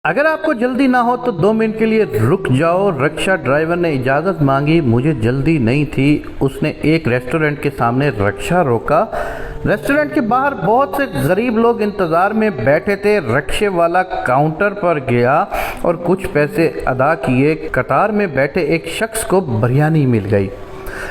اگر آپ کو جلدی نہ ہو تو 2 منٹ کے لیے رک جاؤ۔ رکشا ڈرائیور نے اجازت مانگی۔ مجھے جلدی نہیں تھی۔ اس نے ایک ریسٹورنٹ کے سامنے رکشا روکا۔ ریسٹورنٹ کے باہر بہت سے غریب لوگ انتظار میں بیٹھے تھے۔ رکشے والا کاؤنٹر پر گیا اور کچھ پیسے ادا کیے۔ قطار میں بیٹھے ایک شخص کو بریانی مل گئی۔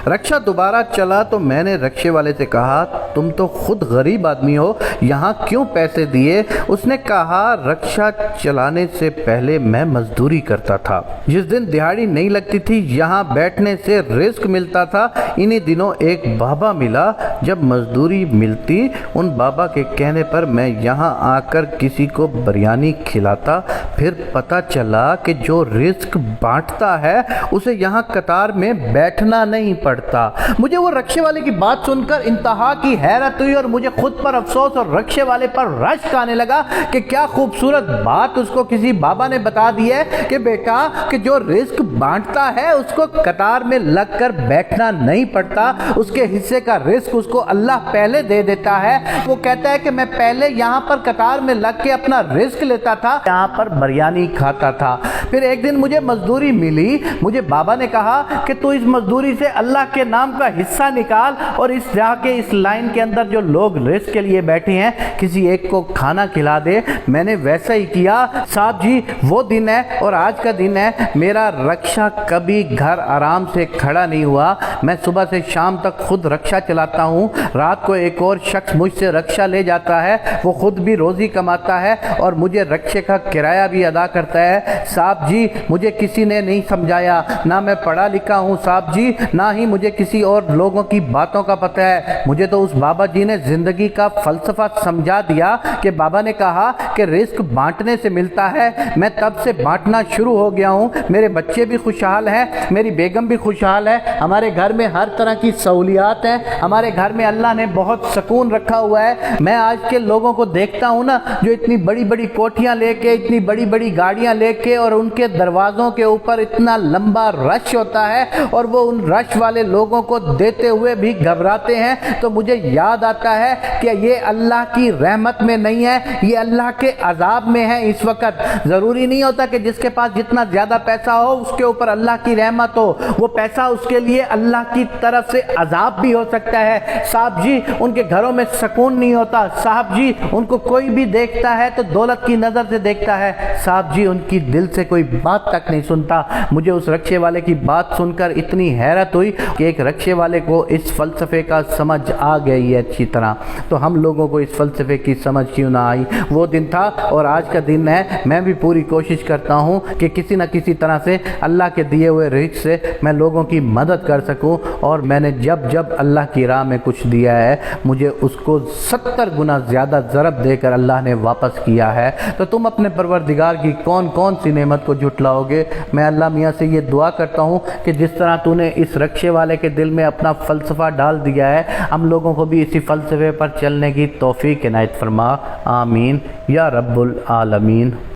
رکشا دوبارہ چلا تو میں نے رکشے والے سے کہا، تم تو خود غریب آدمی ہو، یہاں کیوں پیسے دیے؟ اس نے کہا، رکشا چلانے سے پہلے میں مزدوری کرتا تھا۔ جس دن دہاڑی نہیں لگتی تھی یہاں بیٹھنے سے رزق ملتا تھا۔ انہی دنوں ایک بابا ملا۔ جب مزدوری ملتی ان بابا کے کہنے پر میں یہاں آ کر کسی کو بریانی کھلاتا۔ پھر پتہ چلا کہ جو رزق بانٹتا ہے اسے یہاں قطار میں بیٹھنا نہیں پڑتا۔ مجھے وہ رکشے والے کی بات سن کر انتہا کی حیرت ہوئی اور مجھے خود پر افسوس اور رکشے والے پر رشک آنے لگا کہ کیا خوبصورت بات اس کو کسی بابا نے بتا دی ہے کہ بیٹا کہ جو رزق بانٹتا ہے اس کو قطار میں لگ کر بیٹھنا نہیں پڑتا، اس کے حصے کا رزق اس کو اللہ پہلے دے دیتا ہے۔ وہ کہتا ہے کہ میں پہلے یہاں پر قطار میں لگ کے اپنا رزق لیتا تھا، یہاں پر بریانی کھاتا تھا۔ پھر ایک دن مجھے مزدوری ملی۔ مجھے بابا نے کہا کہ تو اس مزدوری سے اللہ کے نام کا حصہ نکال اور جا کے اس لائن کے اندر جو لوگ رزق کے لیے بیٹھے ہیں کسی ایک کو کھانا کھلا دے۔ میں نے ویسا ہی کیا۔ صاحب جی وہ دن ہے اور آج کا دن ہے، میرا رکشا کبھی گھر آرام سے کھڑا نہیں ہوا۔ میں صبح سے شام تک خود رکشا چلاتا ہوں۔ رات کو ایک اور شخص مجھ سے رکشا لے جاتا ہے، وہ خود بھی روزی کماتا ہے اور مجھے رکشے کا کرایہ بھی ادا کرتا ہے۔ صاحب جی مجھے کسی نے نہیں سمجھایا، نہ میں پڑھا لکھا ہوں صاحب جی، نہ ہی مجھے کسی اور لوگوں کی باتوں کا پتہ ہے۔ مجھے تو اس بابا جی نے زندگی کا فلسفہ سمجھا دیا کہ بابا نے کہا کہ رزق بانٹنے سے ملتا ہے۔ میں تب سے بانٹنا شروع ہو گیا ہوں۔ میرے بچے بھی خوشحال ہیں، میری بیگم بھی خوشحال ہے، ہمارے گھر میں ہر طرح کی سہولیات ہیں، ہمارے گھر میں اللہ نے بہت سکون رکھا ہوا ہے۔ میں آج کے لوگوں کو دیکھتا ہوں نا جو اتنی بڑی بڑی کوٹھیاں لے کے، اتنی بڑی بڑی گاڑیاں لے کے اور ان کے دروازوں کے اوپر اتنا لمبا رش ہوتا ہے اور وہ ان رش والے لوگوں کو دیتے ہوئے بھی گھبراتے ہیں، تو مجھے یاد آتا ہے کہ یہ اللہ کی رحمت میں نہیں ہے، یہ اللہ کے عذاب میں ہے۔ اس وقت ضروری نہیں ہوتا کہ جس کے پاس جتنا زیادہ پیسہ ہو اس کے اوپر اللہ کی رحمت ہو، وہ پیسہ اس کے لیے اللہ کی طرف سے عذاب بھی ہو سکتا ہے۔ صاحب جی ان کے گھروں میں سکون نہیں ہوتا، صاحب جی ان کو کوئی بھی دیکھتا ہے تو دولت کی نظر سے دیکھتا ہے، صاحب جی ان کی دل سے کوئی بات تک نہیں سنتا۔ مجھے اس رکشے والے کی بات سن کر اتنی حیرت ہوئی کہ ایک رکشے والے کو اس فلسفے کا سمجھ آ گئی ہے اچھی طرح، تو ہم لوگوں کو اس فلسفے کی سمجھ کیوں نہ آئی؟ وہ دن تھا اور آج کا دن ہے۔ میں بھی پوری کوشش کرتا ہوں کہ کسی نہ کسی طرح سے اللہ کے دیے ہوئے رزق سے میں لوگوں کی مدد کر سکوں، اور میں نے جب اللہ کی راہ میں کچھ دیا ہے مجھے اس کو 70 گنا زیادہ ضرب دے کر اللہ نے واپس کیا ہے۔ تو تم اپنے پروردگار کی کون کون سی نعمت کو جھٹلاؤ گے؟ میں اللہ میاں سے یہ دعا کرتا ہوں کہ جس طرح تو نے اس رکشے والے کے دل میں اپنا فلسفہ ڈال دیا ہے، ہم لوگوں کو بھی اسی فلسفے پر چلنے کی توفیق عنایت فرما۔ آمین یا رب العالمین۔